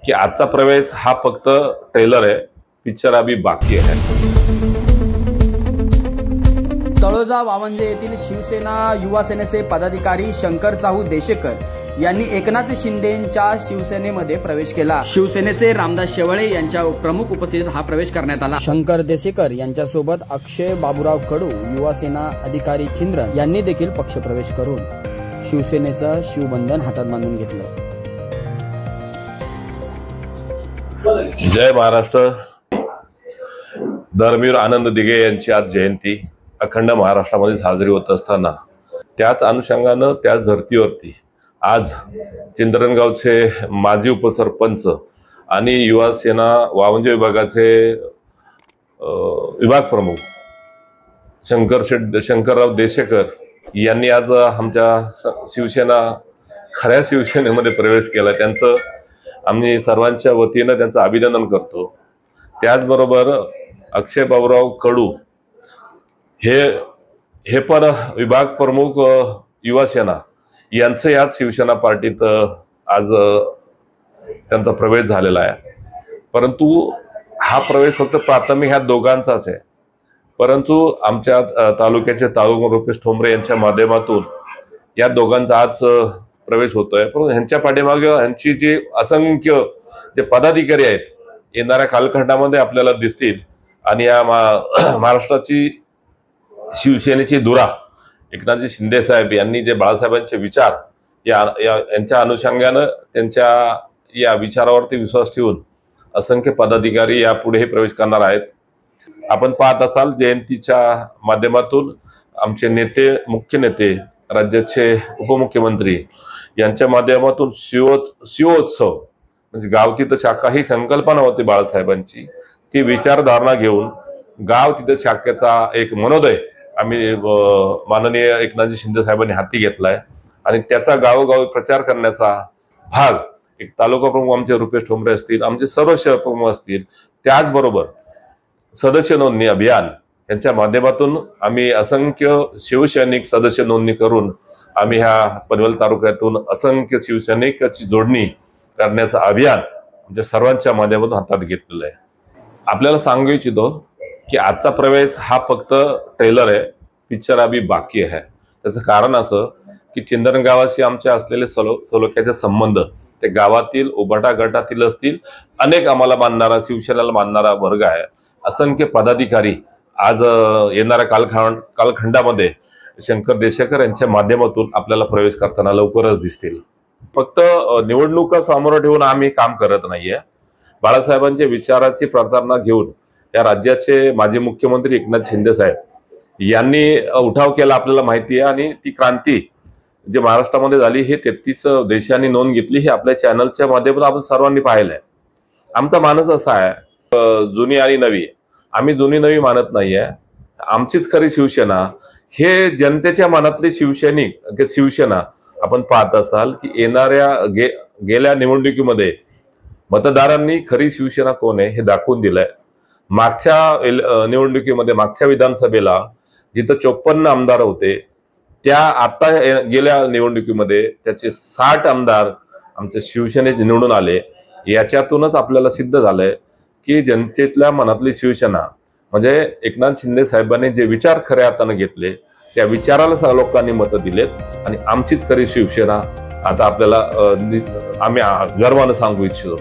की आजचा प्रवेश हा फक्त ट्रेलर आहे, पिक्चर अभी बाकी आहे। तळोजा वावंजे येथील शिवसेना युवा सेनेचे पदाधिकारी शंकर चाहू देशेकर यांनी एकनाथ शिंदेंच्या शिवसेनेमध्ये प्रवेश केला। शिवसेनेचे रामदास शेवळे यांच्या प्रमुख उपस्थितीत हा प्रवेश करण्यात आला। शंकर देशेकर यांच्यासोबत अक्षय बाबूराव कडू युवा सेना अधिकारी चिंद्रन यांनी देखील पक्षप्रवेश करून शिवसेनेचं शिवबंधन हातात बांधून घेतलं। जय महाराष्ट्र। धर्मवीर आनंद दिघे यांची आज जयंती अखंड महाराष्ट्रामध्ये साजरी होत असताना त्याच अनुषंगानं त्याच धर्तीवरती आज चिंद्रनगावचे माजी उपसरपंच आणि युवा सेना वावंजे विभागाचे विभाग प्रमुख शंकरराव देशेकर यांनी आज आमच्या शिवसेना खऱ्या शिवसेनेमध्ये प्रवेश केला। त्यांचं आम्ही सर्वांच्या वतीनं त्यांचं अभिनंदन करतो। त्याचबरोबर अक्षय बाबूराव कडू हे पण विभाग प्रमुख युवा सेना यांचं याच शिवसेना पार्टीत आज त्यांचा प्रवेश झालेला आहे। परंतु हा प्रवेश फक्त प्राथमिक ह्या दोघांचाच आहे, परंतु आमच्या तालुक्याचे तालुका रुपेश ठोंबरे यांच्या माध्यमातून या दोघांचा आज प्रवेश होतोय। परंतु ह्यांच्या पाठीमागे ह्यांची जी असंख्य जे पदाधिकारी आहेत येणाऱ्या कालखंडामध्ये आपल्याला दिसतील आणि या महाराष्ट्राची शिवसेनेची धुरा एकनाथजी शिंदे साहेब यांनी जे बाळासाहेबांचे विचार यांच्या अनुषंगानं त्यांच्या या विचारावरती विश्वास ठेवून असंख्य पदाधिकारी यापुढेही प्रवेश करणार आहेत। आपण पाहत असाल जयंतीच्या माध्यमातून आमचे नेते मुख्य नेते राज्याचे उपमुख्यमंत्री यांच्या माध्यमातून शिवोत्सव म्हणजे गाव तिथं शाखा ही संकल्पना होती बाळासाहेबांची, ती विचारधारणा घेऊन गाव तिथं शाखेचा एक मनोदय आम्ही माननीय एकनाथजी शिंदे साहेबांनी हाती घेतलाय आणि त्याचा गावोगावी प्रचार करण्याचा भाग एक तालुका प्रमुख आमचे रुपेश ठोंबरे असतील, आमचे सर्व शहर प्रमुख असतील, त्याचबरोबर सदस्य नोंदणी अभियान यांच्या माध्यमातून आम्ही असंख्य शिवसैनिक सदस्य नोंदणी करून आम्ही ह्या पनवेल तालुक्यातून असंख्य शिवसैनिकाची जोडणी करण्याचं अभियान म्हणजे सर्वांच्या माध्यमातून हातात घेतलेलं आहे। आपल्याला सांगू इच्छितो की आजचा प्रवेश हा फक्त ट्रेलर आहे, पिक्चर अभी बाकी आहे। त्याचं कारण असं की चिंदन गावाशी आमचे असलेले सलोख्याचे संबंध ते गावातील उबाटा गटातील असतील, अनेक आम्हाला मानणारा शिवसेनेला मानणारा वर्ग आहे। असंख्य पदाधिकारी आज येणाऱ्या कालखंडामध्ये शंकर देशेकर यांच्या माध्यमातून आपल्याला प्रवेश करताना लवकरच दिसतील। फक्त निवडणुका समोर ठेवून आम्ही काम करत नाहीये। बाळासाहेबांच्या विचाराची प्रार्थना घेऊन या राज्याचे माजी मुख्यमंत्री एकनाथ शिंदे साहेब यांनी उठाव केला आपल्याला माहिती आहे आणि ती क्रांती जी महाराष्ट्रामध्ये झाली हे 33 देशांनी नोंद घेतली हे आपल्या चॅनलच्या माध्यमातून आपण सर्वांनी पाहिलंय। आमचा मानस असा आहे जुनी आणि नवी, आम्ही जुनी नवी मानत नाहीये। आमचीच खरी शिवसेना हे जनतेच्या मनातली शिवसेना आपण पाहत असाल की येणाऱ्या गेल्या निवडणुकीमध्ये मतदारांनी खरी शिवसेना कोण आहे हे दाखवून दिलंय। मागच्या निवडणुकीमध्ये मागच्या विधानसभेला जिथं 54 आमदार होते त्या आता गेल्या निवडणुकीमध्ये त्याचे 60 आमदार आमच्या शिवसेनेचे निवडून आले। याच्यातूनच आपल्याला सिद्ध झालंय की जनतेतल्या मनातली शिवसेना म्हणजे एकनाथ शिंदे साहेबांनी जे विचार खऱ्या हाताने घेतले त्या विचाराला लोकांनी मतं दिलेत आणि आमचीच खरी शिवसेना आता आपल्याला आम्ही गर्वानं सांगू इच्छितो।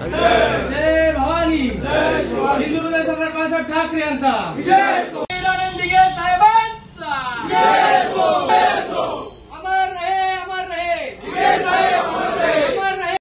जय भवानी, जय शिवाजी, हिंदू हृदय सम्राट बाळासाहेब ठाकरे यांचा विजय।